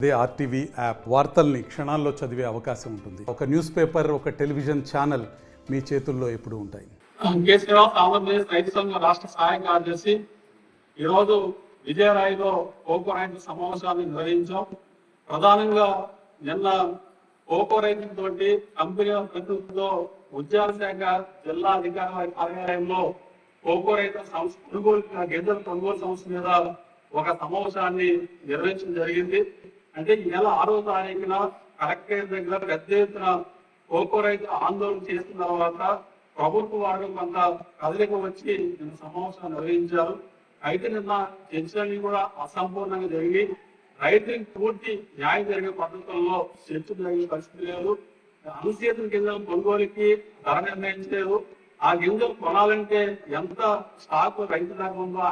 అదే RTV app వార్తల్ని క్షణాల్లో చదివే అవకాశం ఉంటుంది. ఒక న్యూస్ పేపర్, ఒక టెలివిజన్ ఛానల్ మీ చేతుల్లో ఎప్పుడు ఉంటాయి. కేసీఆర్ ఆంధ్రప్రదేశ్ రైతు సంఘ రాష్ట్ర సహాయ కార్యదర్శి ఈరోజు విజయరాయిలో కోకో రైతు సమావేశాన్ని నిర్వహించాం. ప్రధానంగా నిన్న కోకో రైతులతోటి కంపెనీల ప్రతినిధులతో ఉద్యాన శాఖ జిల్లా అధికారి కార్యాలయంలో కోకో రైతు గింజల కొనుగోలు సంస్థ మీద ఒక సమావేశాన్ని నిర్వహించడం జరిగింది. అంటే ఈ నెల 6వ తారీఖున కలెక్టరేట్ దగ్గర పెద్ద ఎత్తున కోకో రైతులు ఆందోళన చేసిన తర్వాత ప్రభుత్వ వారు కొంత కదలిక వచ్చి నిన్న సమావేశాన్ని నిర్వహించారు. అయితే నిన్న చర్చలన్నీ కూడా అసంపూర్ణంగా జరిగి రైతులకు పూర్తి న్యాయం జరిగే పద్ధతుల్లో చర్చ జరిగే పరిస్థితి లేదు. అనిశ్చిత గింజల కొనుగోలుకి ధర నిర్ణయించలేదు. ఆ గింజలు కొనాలంటే ఎంత స్టాక్ రైతు దాకా ఉందో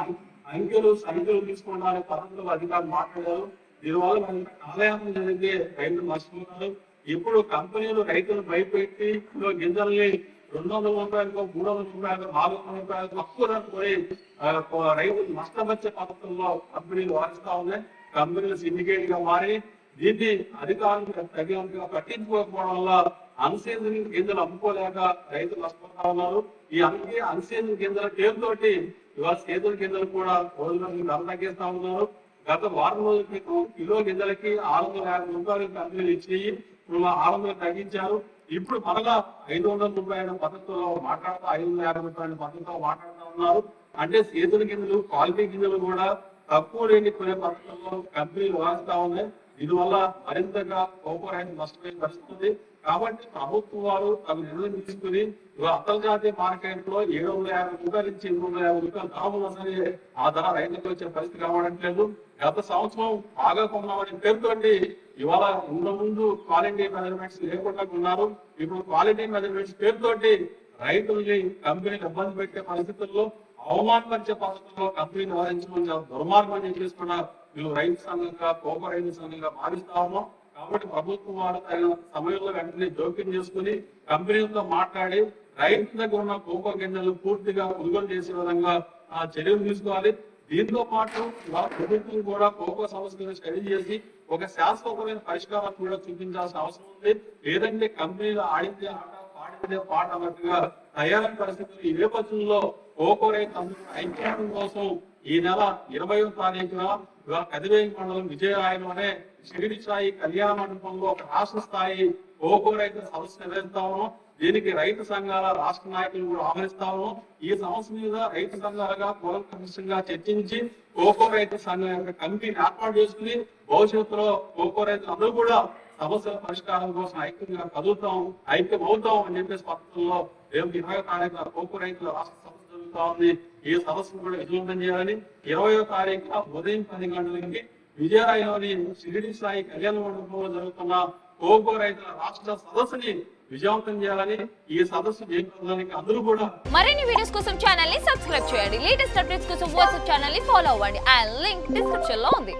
సంఖ్యలు తీసుకోవడానికి పద్ధతులు అధికారులు మాట్లాడారు. దీనివల్ల మనకి ఆదాయం జరిగితే రైతులు నష్టపోతారు. ఇప్పుడు కంపెనీలు రైతులు భయపెట్టి గింజల్ని 200 రూపాయలకు, 300 రూపాయలకు, 400 రూపాయలకు తక్కువ పోయి రైతులు నష్టపరిచే పద్ధతుల్లో కంపెనీలు వారిస్తా ఉన్నాయి. కంపెనీలు సిండికేట్ గా మారి దీన్ని అధికారులు తగినంతగా పట్టించుకోకపోవడం వల్ల అన్సీజన్ గింజలు అమ్ముకోలేక రైతులు నష్టపోతా ఉన్నారు. ఈ అన్సీజన్ గింజల పేరుతోటి ఇవాళ సేతుల గింజలు కూడా రోజులకు ధర తగ్గిస్తా ఉన్నారు. గత వారం రోజుల క్రితం కిలో గింజలకి 650 రూపాయలు కంపెనీలు ఇచ్చి ఇప్పుడు 600 తగ్గించారు. ఇప్పుడు మరలా 500 రూపాయల పద్ధతిలో మాట్లాడుతూ 550 రూపాయల పద్ధతిలో మాట్లాడుతూ ఉన్నారు. అంటే సేతుల గింజలు, క్వాలిటీ గింజలు కూడా తక్కువ రేటు కొనే పద్ధతుల్లో కంపెనీలు వాడుతూ ఉన్నాయి. దీనివల్ల మరింతగా కోకో రైతు నష్టపోయే పరిస్థితి. కాబట్టి ప్రభుత్వం వారు తమ నిర్ణయం తీసుకుని అంతర్జాతీయ మార్కెట్ లో 750 రూపాయలు నుంచి 850 రూపాయలు ధర ఉన్నా సరే ఆ ధర రైతులకు వచ్చే పరిస్థితి కావట్లేదు. గత సంవత్సరం బాగా కొన్నామని పేరుతోటి ఇవాళ ఇంత ముందు క్వాలిటీ మెజర్మెంట్స్ లేకుండా ఉన్నారు. ఇప్పుడు క్వాలిటీ మెజర్మెంట్స్ పేరుతోటి రైతుల్ని కంపెనీలు ఇబ్బంది పెట్టే పరిస్థితుల్లో అవమానపరిచే పద్ధతుల్లో కంపెనీలు వ్యవహరించడం దుర్మార్గం చేసుకున్న వీళ్ళు రైతు సంఘంగా, కోకో రైతు సంఘంగా భావిస్తా ఉన్నాం. కాబట్టి ప్రభుత్వం వారు తగిన సమయంలో వెంటనే జోక్యం చేసుకుని కంపెనీలతో మాట్లాడి రైతు దగ్గర ఉన్న కోకో గింజలు పూర్తిగా కొనుగోలు చేసే విధంగా చర్యలు తీసుకోవాలి. దీంతో పాటు ప్రభుత్వం కూడా కోకో సమస్యలను స్టడీ చేసి ఒక శాశ్వతమైన పరిష్కారం కూడా చూపించాల్సిన అవసరం ఉంది. లేదంటే కంపెనీలు ఆడితే ఆట, పాడితే పాట అన్నట్టుగా తయారైన పరిస్థితులు ఈ నేపథ్యంలో కోకో రైతు ఐక్యం కోసం ఈ నెల 20వ తారీఖున కదివేయి మండలం విజయరాయలోనే షిరిడి స్థాయి కళ్యాణ మండపంలో ఒక రాష్ట్ర స్థాయి కోకో రైతు సదస్సు నిర్వహిస్తాము. దీనికి రైతు సంఘాల రాష్ట్ర నాయకులు కూడా ఆహ్వానిస్తాము. ఈ సమస్య మీద రైతు సంఘాలుగా కూలంకషంగా చర్చించి కోకో రైతు సంఘం యొక్క కమిటీని ఏర్పాటు చేసుకుని భవిష్యత్తులో కోకో రైతులు అందరూ కూడా సమస్యల పరిష్కారం కోసం ఐక్యంగా కదులుతాం, ఐక్యం అవుతాం అని చెప్పేసి పద్ధతుల్లో రేపు 20వ తారీఖున కోకో రైతుల రాష్ట్ర సదస్సు జరుగుతా ఉంది. ఈ సదస్సును కూడా విజయవంతం చేయాలని 20వ తారీఖున ఉదయం 10 గంటలకి విజయరాయలోని షిరిడి స్థాయి కళ్యాణ మండపంలో జరుగుతున్న కోకో రైతుల రాష్ట్ర సదస్సుని విజయవంతం చేయాలని ఈ సదస్సు జయించడానికి అందరూ కూడా మరిన్ని వీడియోస్ కోసం ఛానల్ ని సబ్స్క్రైబ్ చేయండి. లేటెస్ట్ అప్డేట్స్ కోసం వాట్సాప్ ఛానల్ ని ఫాలో అవ్వండి. ఆ లింక్ డిస్క్రిప్షన్ లో ఉంది.